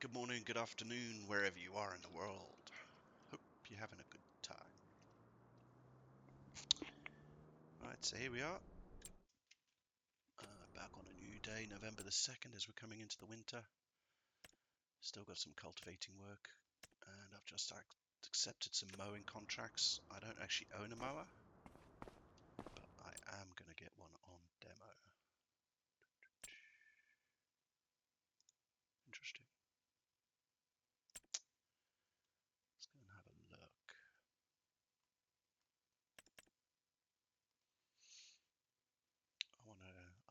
Good morning, good afternoon, wherever you are in the world. Hope you're having a good time. Right, so here we are. Back on a new day, November the 2nd, as we're coming into the winter. Still got some cultivating work, and I've just accepted some mowing contracts. I don't actually own a mower, but I am going to get one on demo. Interesting. Let's go and have a look.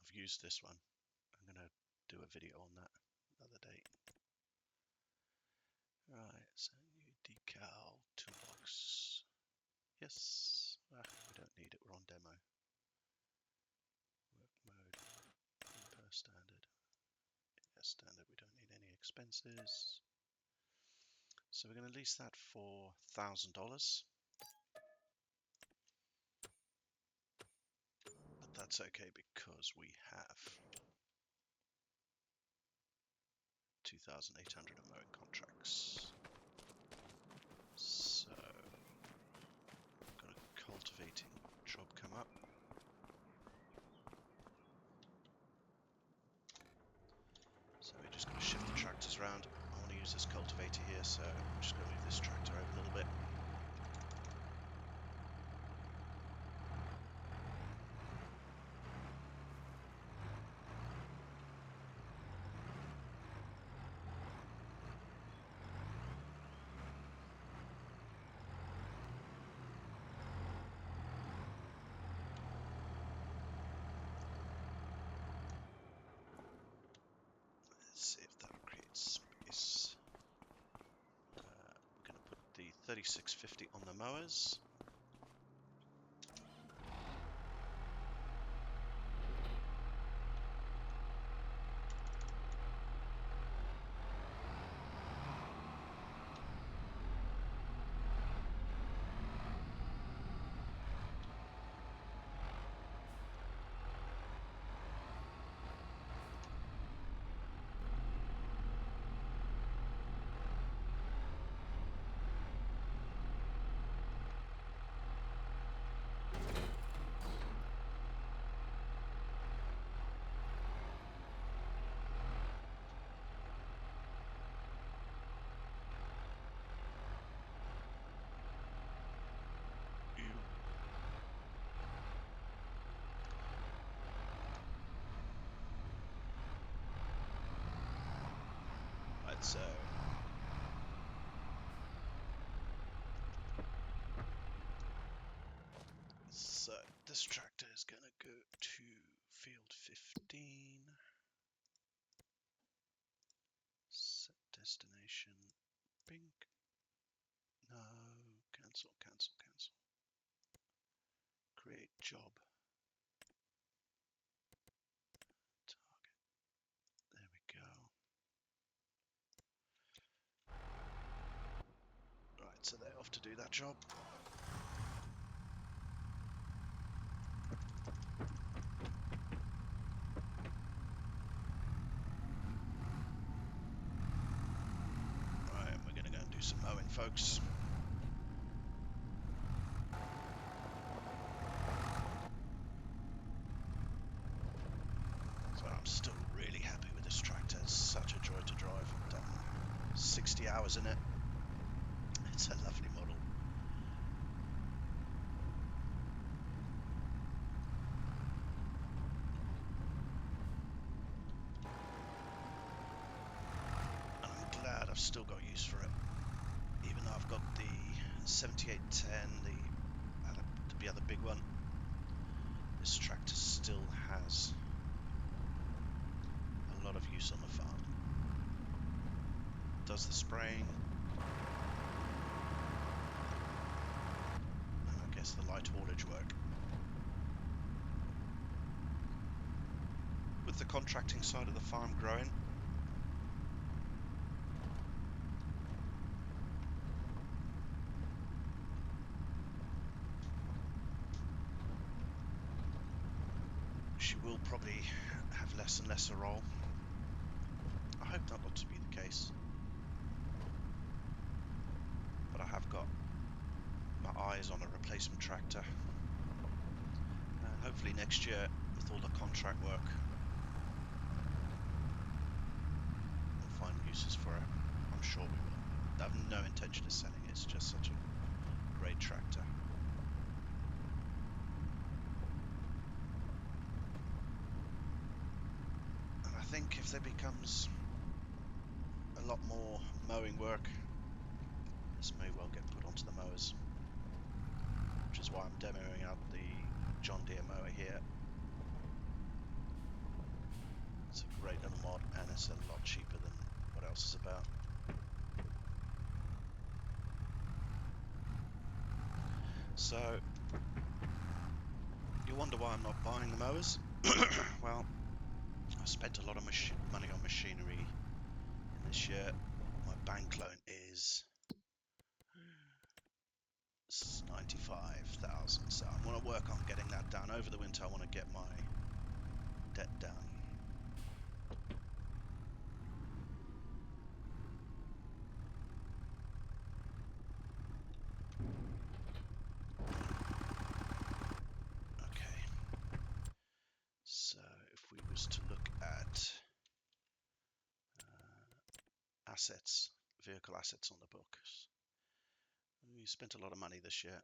I've used this one. I'm going to do a video on that another day. Right, so new decal toolbox. Yes, we don't need it, we're on demo. Work mode, per standard. Yes, standard, we don't need any expenses. So we're going to lease that for $1,000. But that's okay because we have 2,800 of mowing contracts. So, got a cultivating job come up. So we're just going to shift the tractors around. I want to use this cultivator here, so I'm just going to move this tractor over a little bit. Let's see if that creates space. We're going to put the 3650 on the mowers. Right, so this tractor is going to go to field 15. Set destination. Bing. No. Cancel, cancel, cancel. Create job. Target. There we go. Right, so they're off to do that job. Right, we're going to go and do some mowing, folks. So I'm still really happy with this tractor. It's such a joy to drive. I've done 60 hours in it. It's a lovely model. And I'm glad I've still got use for it. Even though I've got the 7810, the other big one, this tractor still has a lot of use on the farm. Does the spraying, and I guess the light haulage work. With the contracting side of the farm growing, she will probably have less and less a role. I hope that not to be the case. have got my eyes on a replacement tractor, and hopefully next year, with all the contract work, we'll find uses for it. I'm sure we will. I have no intention of selling it. It's just such a great tractor. And I think if there becomes a lot more mowing work, this may well get put onto the mowers, which is why I'm demoing out the John Deere mower here. It's a great little mod, and it's a lot cheaper than what else is about. So you wonder why I'm not buying the mowers? Well, I spent a lot of money on machinery in this year. My bank loan is 95,000, so I want to work on getting that down over the winter. I want to get my debt down. Okay, so if we was to look at assets, vehicle assets on the books, we spent a lot of money this year.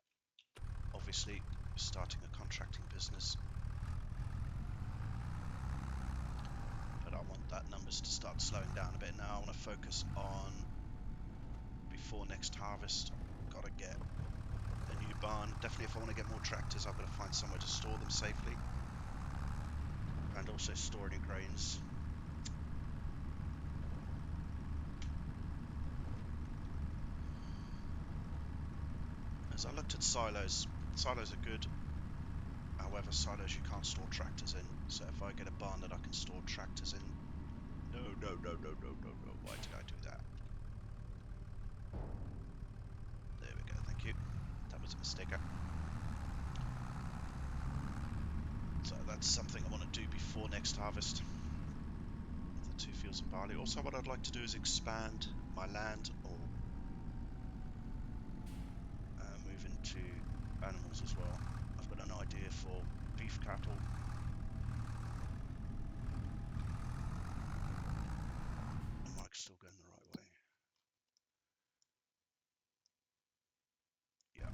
Obviously, starting a contracting business, but I want that numbers to start slowing down a bit now. I want to focus on, before next harvest, got to get a new barn. Definitely, if I want to get more tractors, I've got to find somewhere to store them safely, and also store any grains. As I looked at silos, silos are good. However, silos you can't store tractors in. So if I get a barn that I can store tractors in, no. Why did I do that? There we go. Thank you. That was a mistake. So that's something I want to do before next harvest. The 2 fields of barley. Also, what I'd like to do is expand my land, or move into animals as well. I've got an idea for beef cattle. Am I still going the right way? Yeah.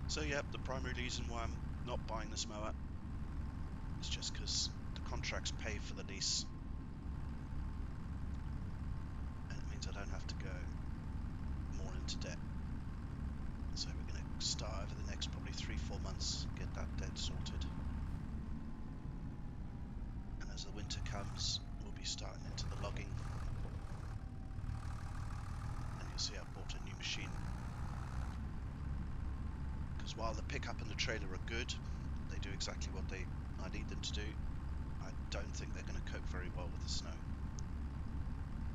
So yeah, the primary reason why I'm not buying this mower is just because the contracts pay for the lease, and it means I don't have to go more into debt. So we're going to start over the next probably 3-4 months, get that debt sorted. And as the winter comes, we'll be starting into the logging. And you'll see I've bought a new machine. Because while the pickup and the trailer are good, they do exactly what I need them to do, I don't think they're going to cope very well with the snow.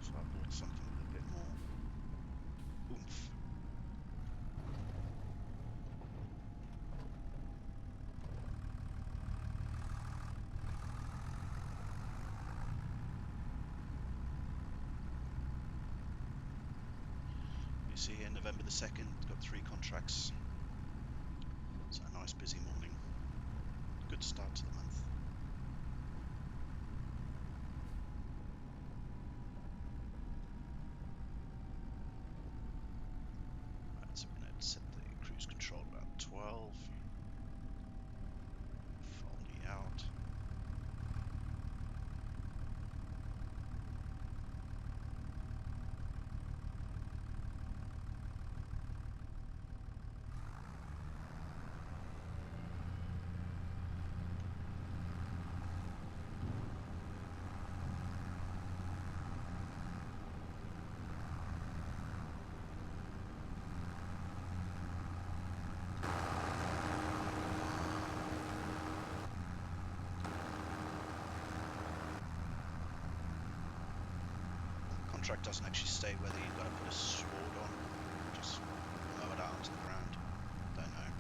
So I bought something with a bit more oomph. You see here, November the 2nd, got 3 contracts. So a nice busy morning. Good start to the month. Right, so we're going to set the cruise control about 12. Foley out. Contract doesn't actually say whether you've got to put a sward on, just mow it out onto the ground. Don't know.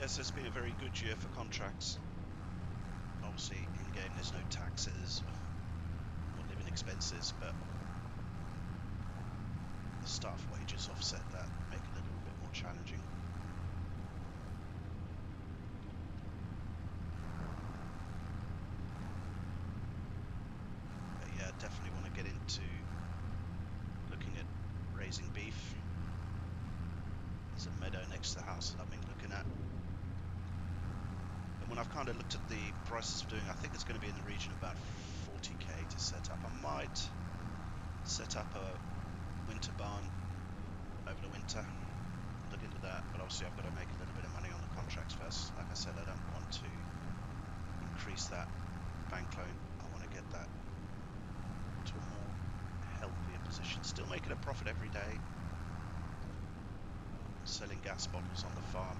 Yes, it's been a very good year for contracts. Obviously, in-game there's no taxes or living expenses, but the staff wages offset that, make it a little bit more challenging. But yeah, definitely want to get into looking at raising beef. There's a meadow next to the house that I've been looking at. And when I've kind of looked at the prices for doing, I think it's going to be in the region of about 40k to set up. I might set up a winter barn over the winter, look into that, but obviously I've got to make a little bit of money on the contracts first. Like I said, I don't want to increase that bank loan. I want to get that to a more healthier position. Still making a profit every day, selling gas bottles on the farm,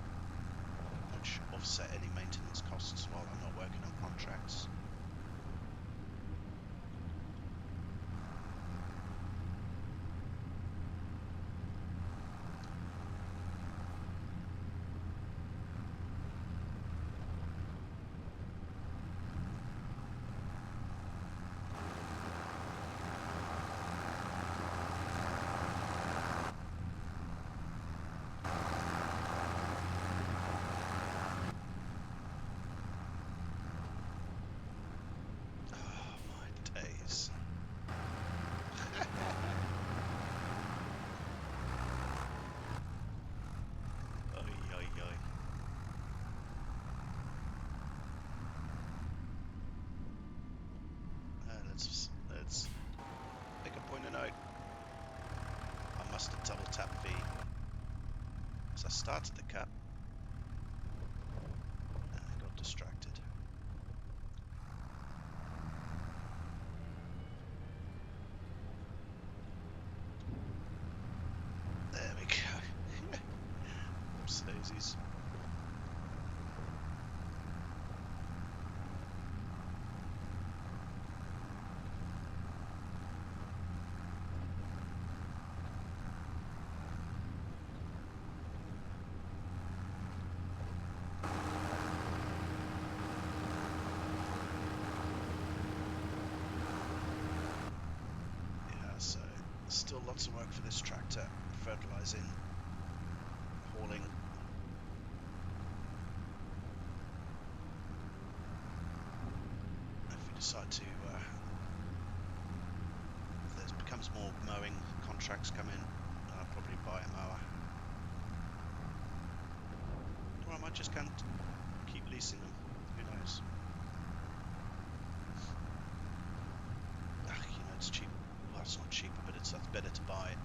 which offset any maintenance costs while I'm not working on contracts. Days. Oy, oy, oy. Let's make a point of note. I must have double tapped V as I started the cut and I got distracted. There we go. Whoops daisies. Yeah, so still lots of work for this tractor. Fertilizing, hauling. If we decide to, if there becomes more mowing contracts come in, I'll probably buy a mower. Or I might just can't keep leasing them. Who knows? You know, it's cheap. Well, it's not cheaper, but it's better to buy it.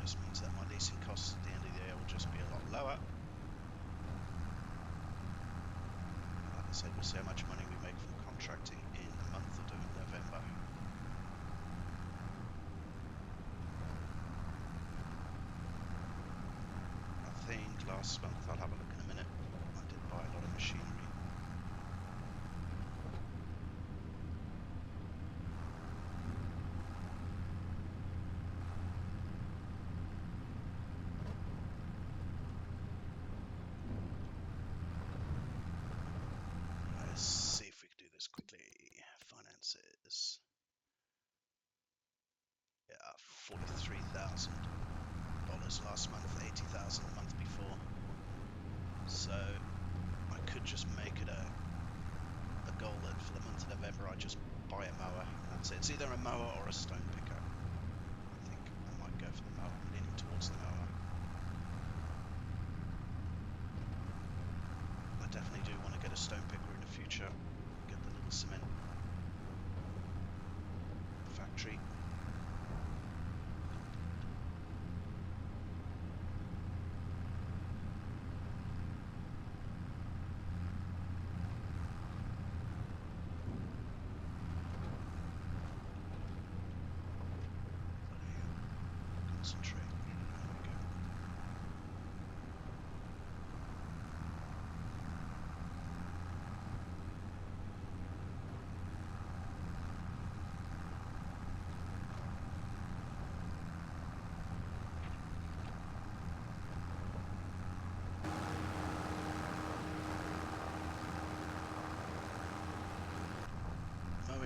Just means that my leasing costs at the end of the year will just be a lot lower. Like I said, we'll see how much money we make from contracting in the month of November. I think last month, I'll have a look in a minute, I did buy a lot of machinery. Let's see if we can do this quickly. Finances. Yeah, $43,000 last month, $80,000 the month before. So I could just make it a goal that for the month of November I just buy a mower and that's it. It's either a mower or a stone picker. I think I might go for the mower. I'm leaning towards the mower. I definitely do want to get a stone picker in the future. Get the little cement factory. Concentrate. There we go.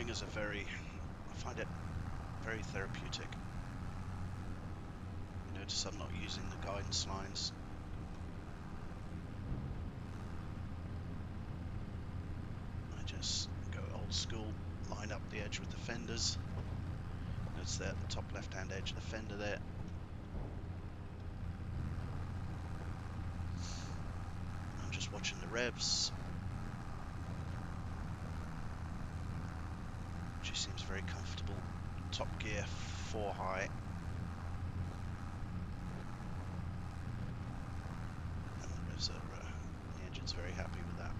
is I find it very therapeutic. You notice I'm not using the guidance lines. I just go old school, line up the edge with the fenders. Notice there at the top left hand edge of the fender there. I'm just watching the revs. She seems very comfortable. Top gear 4 high. And the revs are, the engine's very happy with that.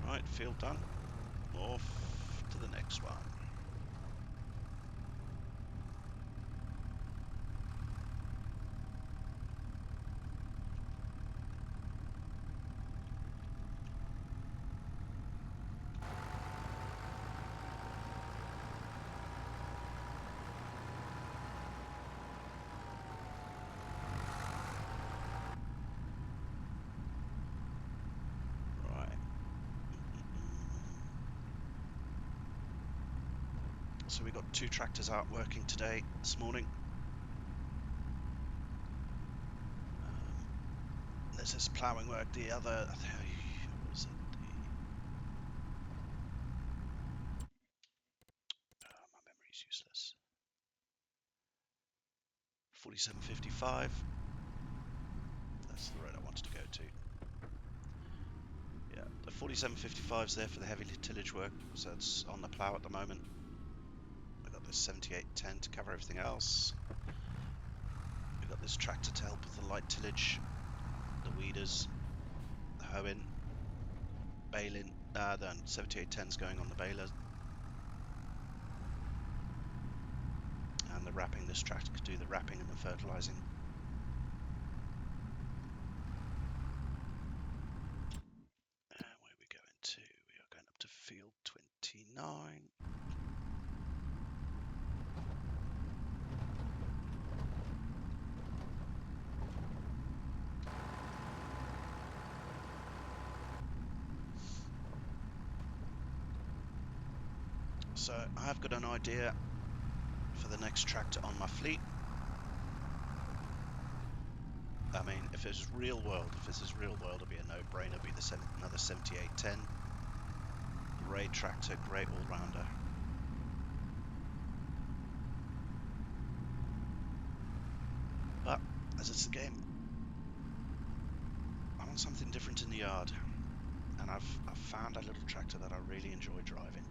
Right, field done. Off to the next one. So we got 2 tractors out working today, this morning. This is ploughing work. The other, what was it? My memory's useless. 4755. That's the road I wanted to go to. Yeah, the 4755's there for the heavy tillage work, so it's on the plough at the moment. I got this 7810 to cover everything else. We got this tractor to help with the light tillage, the weeders, the hoeing, baling. Then 7810's going on the baler, and the wrapping. This tractor could do the wrapping and the fertilizing. Where are we going to? We are going up to field 29. So I have got an idea for the next tractor on my fleet. I mean, if this is real world, it'd be a no-brainer. It'd be another 7810. Great tractor, great all-rounder. But as it's the game, I want something different in the yard, and I've found a little tractor that I really enjoy driving.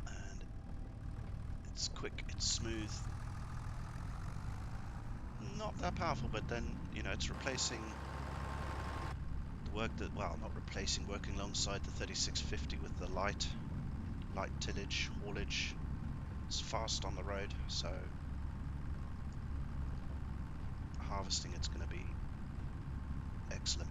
And it's quick, it's smooth, not that powerful, but then, you know, it's replacing the work that, well, not replacing, working alongside the 3650 with the light tillage, haulage. It's fast on the road, so harvesting it's going to be excellent.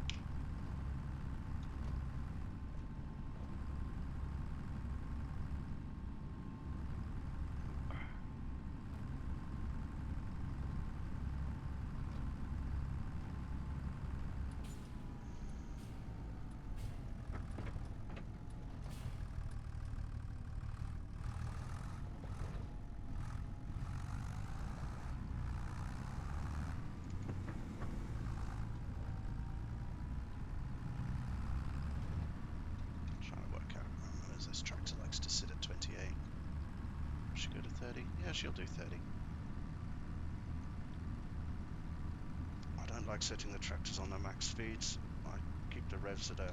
30? Yeah, she'll do 30. I don't like setting the tractors on their max speeds. I keep the revs at a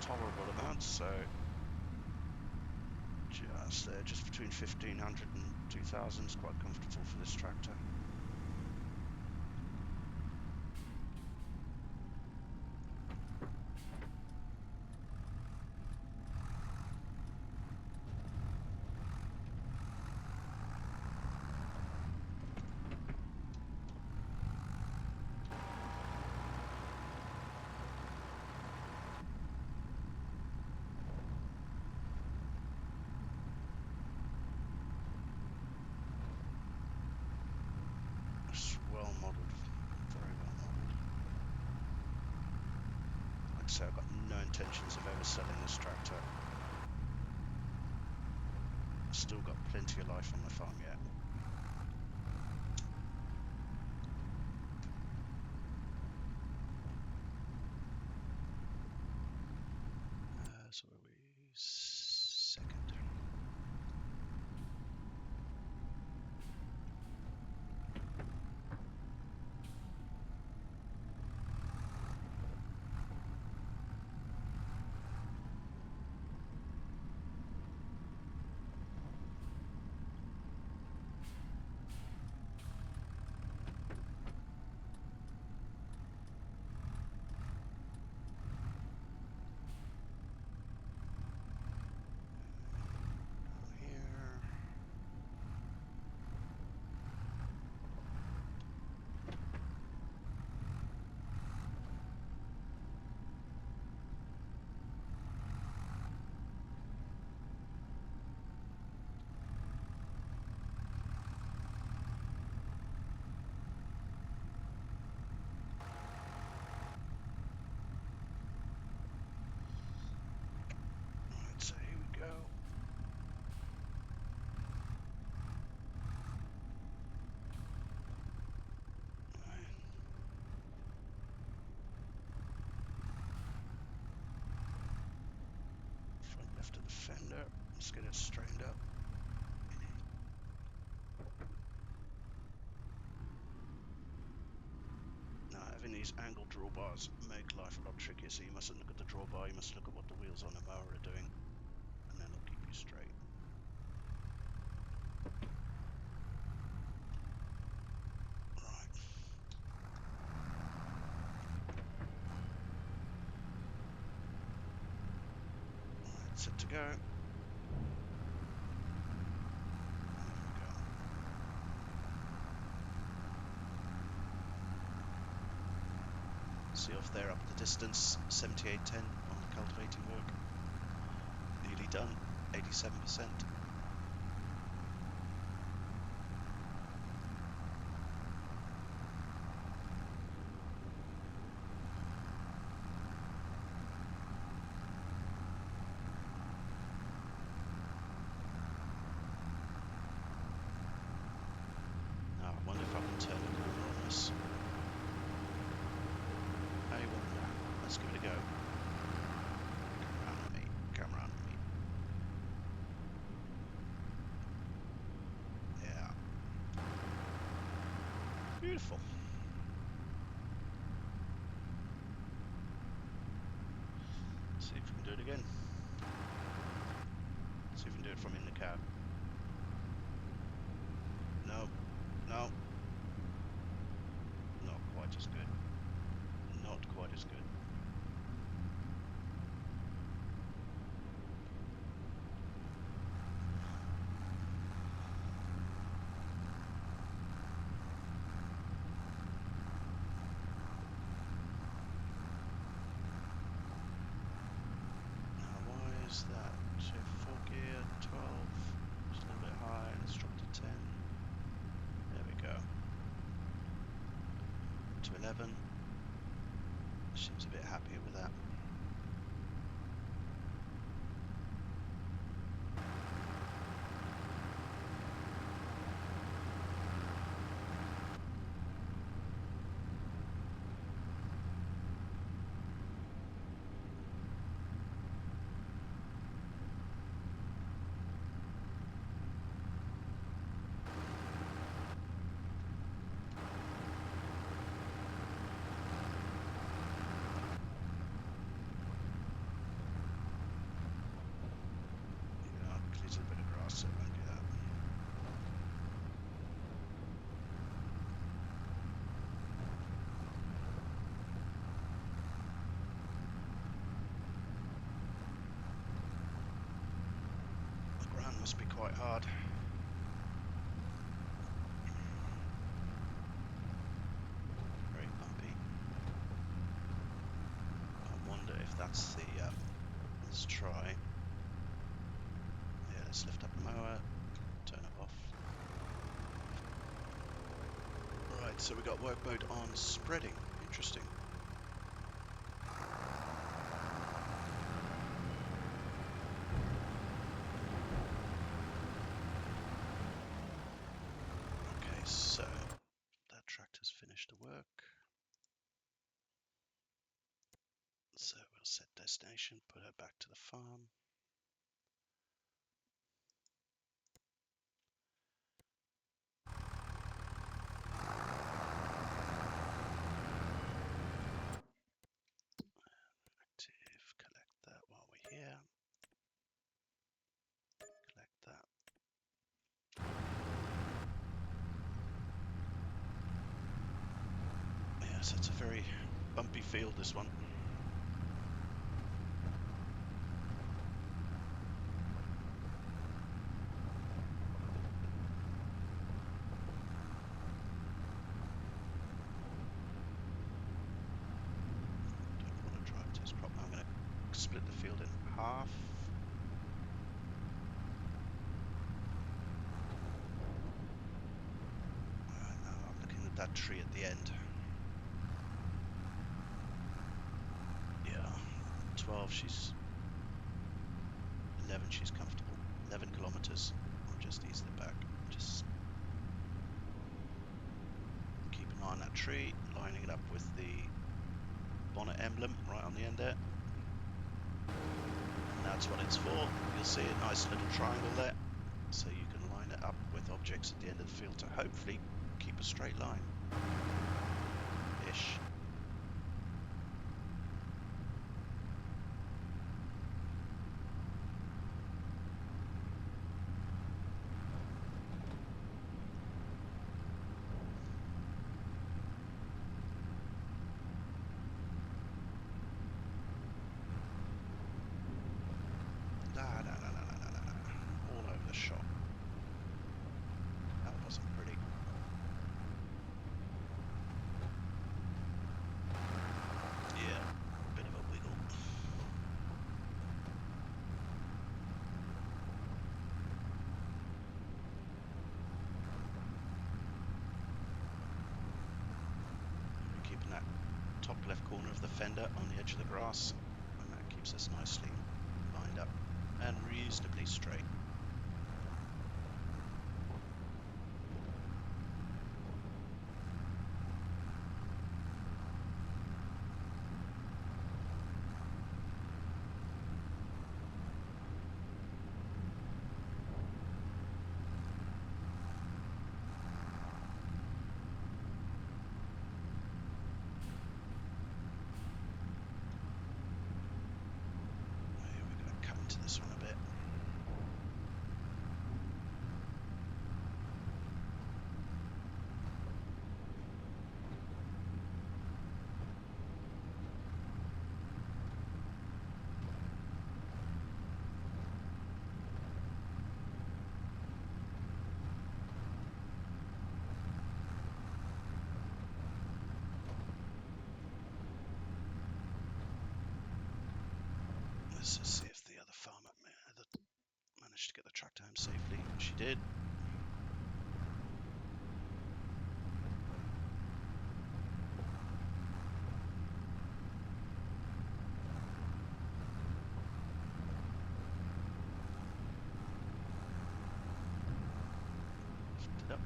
tolerable amount, so just there, just between 1500 and 2000 is quite comfortable for this tractor. It's well modelled, very well modelled. Like I say, I've got no intentions of ever selling this tractor. Still got plenty of life on the farm yet. So are we second? Right, so here we go. Front left of the fender. Let's get it straightened up. Now, having these angled drawbars make life a lot trickier, so you mustn't look at the drawbar, you must look at what the wheels on the mower are doing, and then it'll keep you straight. Right. Right, set to go. See off there up the distance, 7810 on the cultivating work. Nearly done, 87%. Now I wonder if I can turn the camera on this. I wonder. Let's give it a go. Come around with me. Come around with me. Yeah. Beautiful. See if we can do it again. See if we can do it from in the cab. No. No. Not quite as good. Not quite as good. Is that so 4 gear 12, just a little bit high, let's drop to 10. There we go. To 11. Seems a bit happier with that. Must be quite hard. Very bumpy. I wonder if that's the, let's try. Yeah, let's lift up the mower, turn it off. Right, so we got work mode on spreading. Interesting. Okay, so that tractor's finished the work. So we'll set destination, put her back to the farm. Active, collect that while we're here. Collect that. Yes, it's a very bumpy field, this one. Don't want to drive to this crop. I'm going to split the field in half. Now I'm looking at that tree at the end. Yeah, 12, she's 11, she's comfortable. 11 kilometers. I'll just ease it back. Just keep an eye on that tree, lining it up with the bonnet emblem right on the end there. And that's what it's for. You'll see a nice little triangle there. So you can line it up with objects at the end of the field to hopefully keep a straight line. Ish. All over the shop. That wasn't pretty. Yeah, bit of a wiggle. We're keeping that top left corner of the fender on the edge of the grass, and that keeps us nicely lined up and reasonably straight. We're going to cut into this one a bit. Let's just see if the other farmer managed to get the tractor home safely. She did. Lift it up.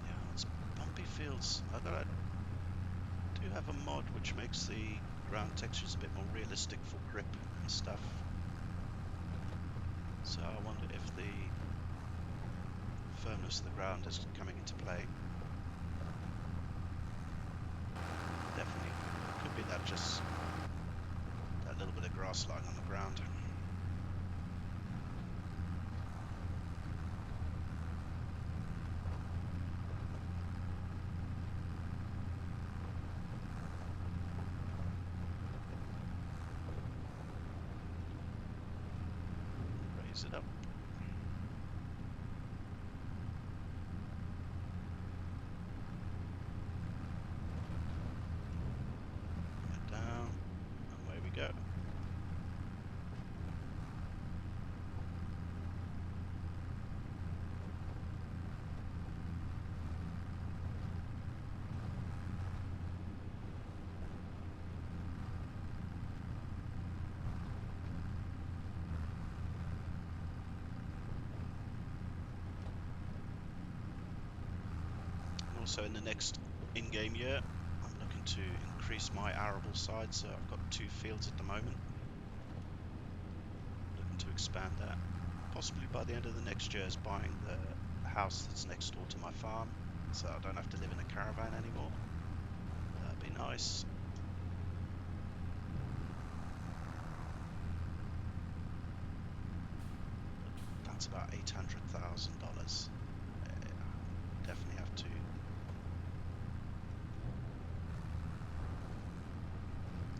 Yeah, it's bumpy fields. I do have a mod which makes the ground textures a bit more realistic for grip and stuff. So I wonder if the firmness of the ground is coming into play. Definitely could be that, just that little bit of grass lying on the ground. exit up. Head down, and away we go. Also in the next in-game year, I'm looking to increase my arable side, so I've got 2 fields at the moment. Looking to expand that, possibly by the end of the next year, is buying the house that's next door to my farm, so I don't have to live in a caravan anymore. That'd be nice. That's about $800,000. Definitely have to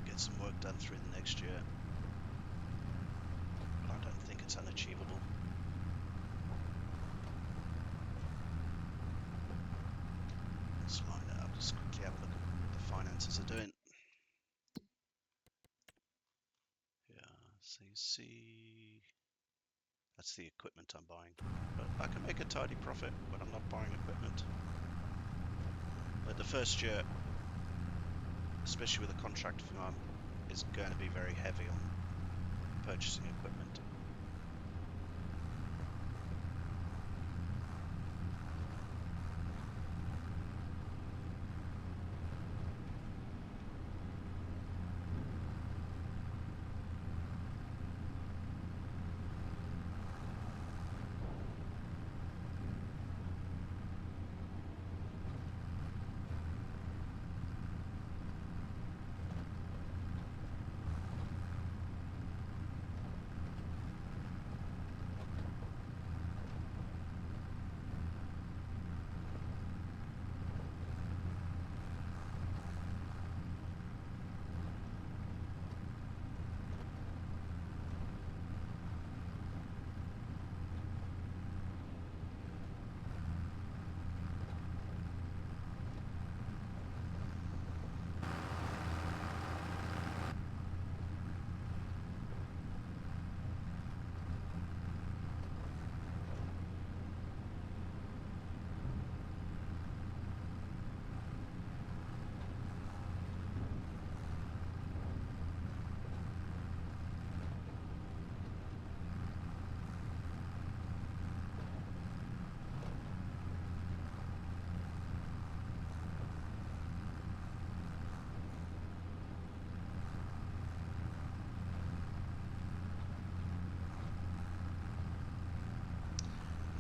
get some work done through the next year, but I don't think it's unachievable. Let's line it up, just quickly have a look at what the finances are doing. Yeah, so you see, that's the equipment I'm buying, but I can make a tidy profit when I'm not buying equipment. But the first year, especially with a contract farm, is going to be very heavy on purchasing equipment.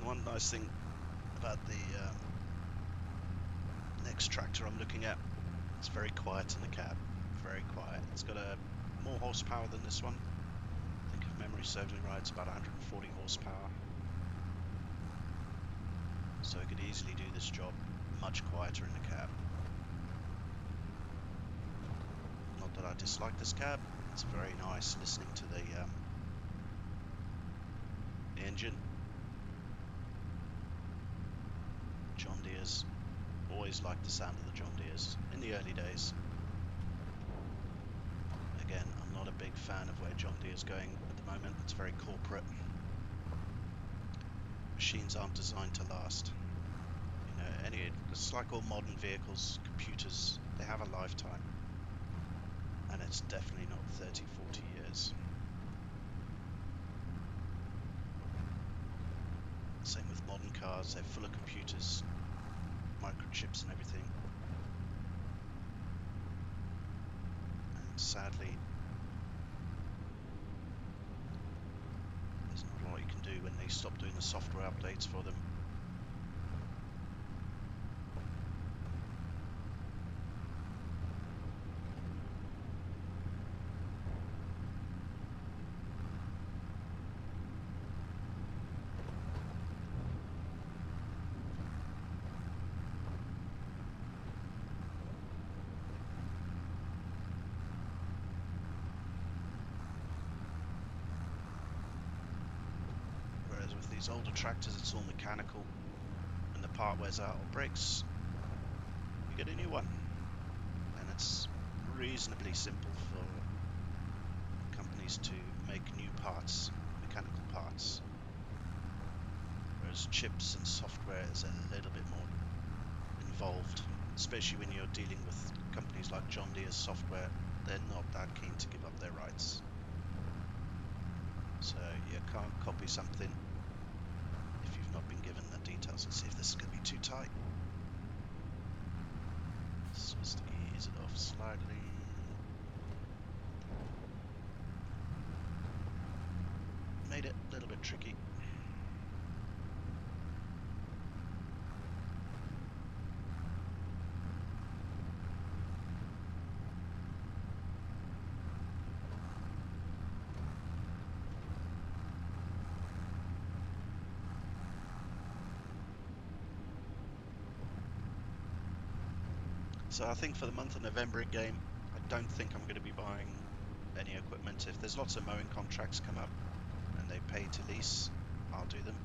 One nice thing about the next tractor I'm looking at, it's very quiet in the cab, very quiet. It's got a more horsepower than this one. I think if memory serves me right, it's about 140 horsepower. So it could easily do this job much quieter in the cab. Not that I dislike this cab, it's very nice listening to the engine. John Deere's, always liked the sound of the John Deere's in the early days. Again, I'm not a big fan of where John Deere's going at the moment. It's very corporate. Machines aren't designed to last. You know, it's like all modern vehicles, computers, they have a lifetime. And it's definitely not 30, 40 years. Same with modern cars, they're full of computers, microchips and everything. And sadly, there's not a lot you can do when they stop doing the software updates for them. These older tractors, it's all mechanical. When the part wears out or breaks, you get a new one. And it's reasonably simple for companies to make new parts, mechanical parts. Whereas chips and software is a little bit more involved, especially when you're dealing with companies like John Deere's software. They're not that keen to give up their rights. So you can't copy something if you've not been given the details. Let's see if this is going to be too tight. Let's just ease it off slightly. Made it a little bit tricky. So I think for the month of November in game, I don't think I'm going to be buying any equipment. If there's lots of mowing contracts come up and they pay to lease, I'll do them.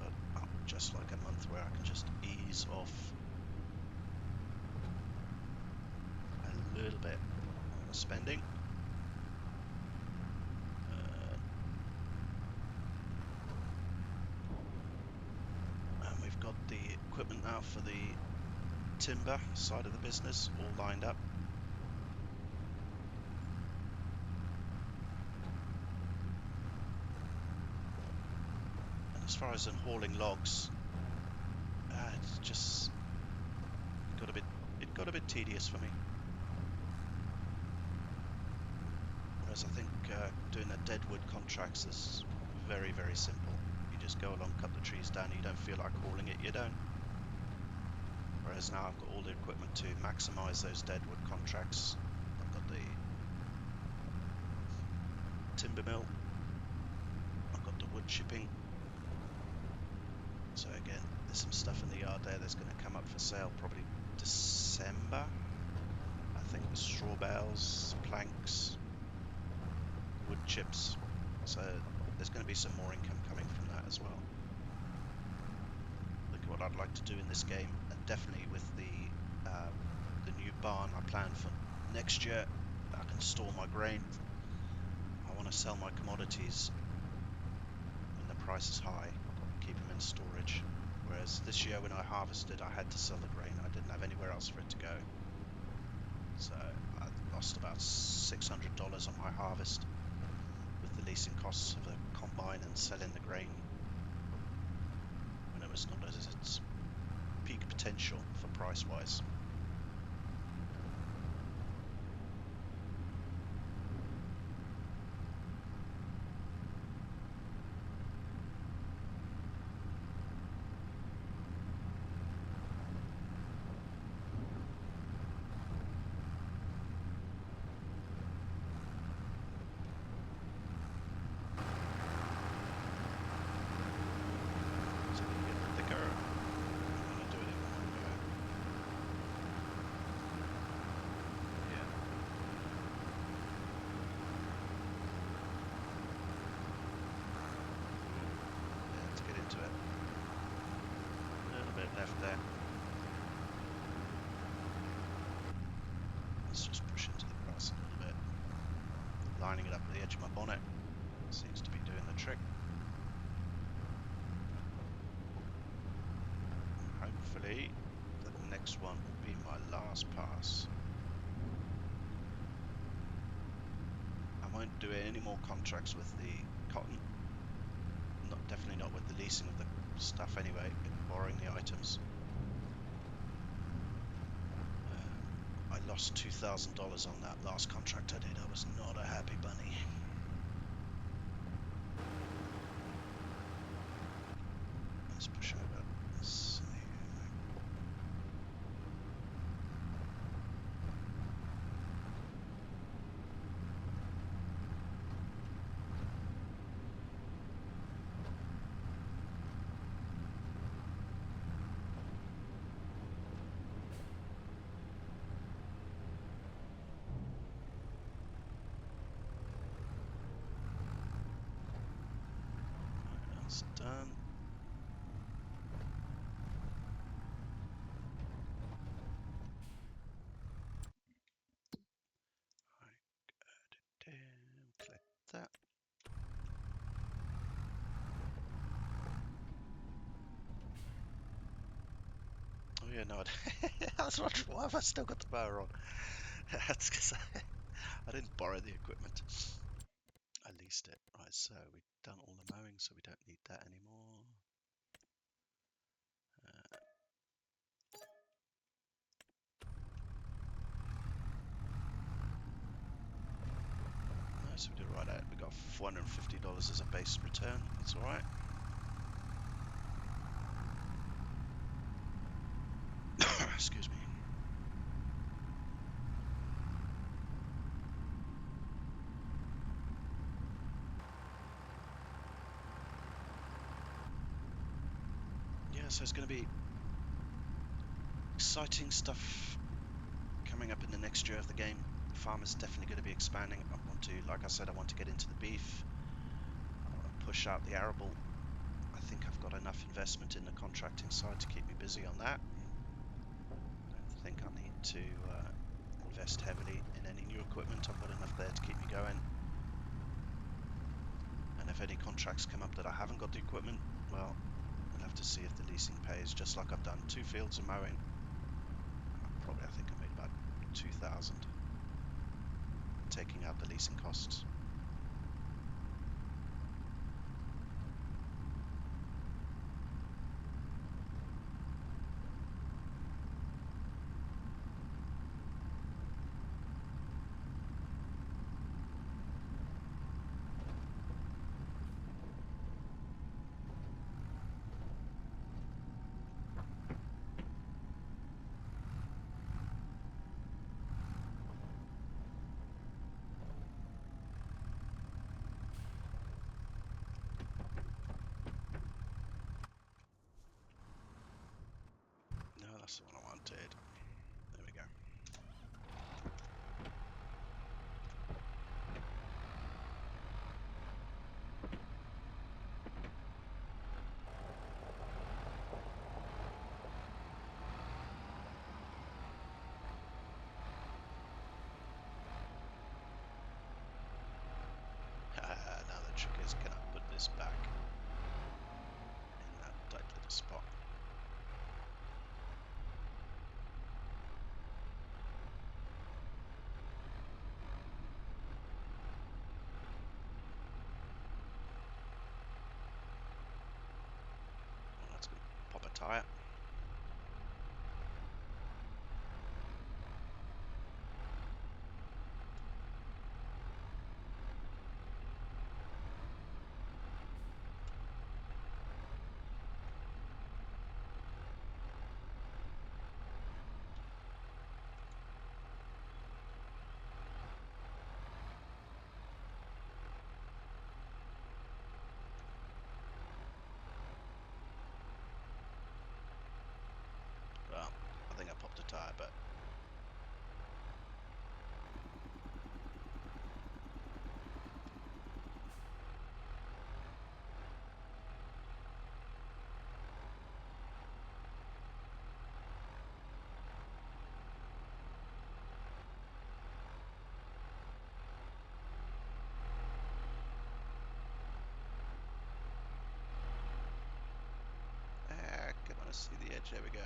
But I would just like a month where I can just ease off a little bit on the spending. And we've got the equipment now for the timber side of the business all lined up. And as far as hauling logs, it's just got a bit tedious for me. Whereas I think doing the deadwood contracts is very, very simple. You just go along, cut the trees down. You don't feel like hauling it, you don't. Whereas now I've got all the equipment to maximize those deadwood contracts. I've got the timber mill, I've got the wood chipping. So again, there's some stuff in the yard there that's going to come up for sale probably December. I think the straw bales, planks, wood chips. So there's going to be some more income coming from that as well. Look at what I'd like to do in this game, and definitely with the new barn I plan for next year. I can store my grain. I want to sell my commodities when the price is high, keep them in storage. Whereas this year when I harvested, I had to sell the grain. I didn't have anywhere else for it to go. So I lost about $600 on my harvest with the leasing costs of the combine and selling the grain when it was not at its peak potential for price-wise. Left there. Let's just push into the grass a little bit. Lining it up at the edge of my bonnet seems to be doing the trick. And hopefully the next one will be my last pass. I won't do any more contracts with the cotton. Definitely not with the leasing of the stuff anyway, borrowing the items. I lost $2,000 on that last contract I did. I was not a happy bunny. Let's push over. Let's see. no, that's not. Why have I still got the mower on? That's because I didn't borrow the equipment. I leased it. Right, so we've done all the mowing, so we don't need that anymore. So we did right out. We got $450 as a base return. That's all right. Excuse me. Yeah, so it's going to be exciting stuff coming up in the next year of the game. The farm is definitely going to be expanding. I want to, like I said, I want to get into the beef. I want to push out the arable. I think I've got enough investment in the contracting side to keep me busy on that. I don't think I need to invest heavily in any new equipment. I've got enough there to keep me going. And if any contracts come up that I haven't got the equipment, well, we'll have to see if the leasing pays. Just like I've done 2 fields of mowing. I think I made about 2,000 taking out the leasing costs. No, that's the one I wanted. There we go. Now the trick is, can I put this back in that tight little spot? Well, that's going to pop a tire. Well, I think I popped a tire, but come on, see the edge. There we go.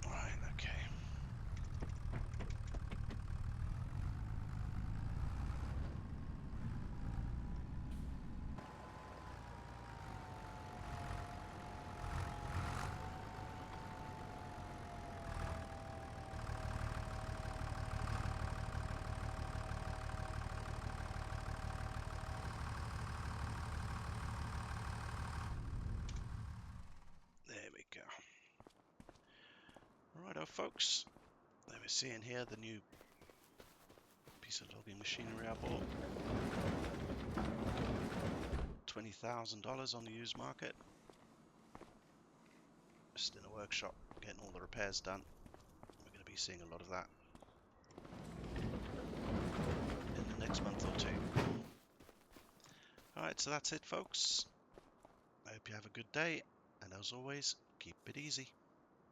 Right, okay. There we go. Righto, folks. There we're seeing here the new piece of logging machinery I bought. $20,000 on the used market. Just in a workshop, getting all the repairs done. We're going to be seeing a lot of that in the next month or two. Alright, so that's it, folks. I hope you have a good day, and as always, keep it easy.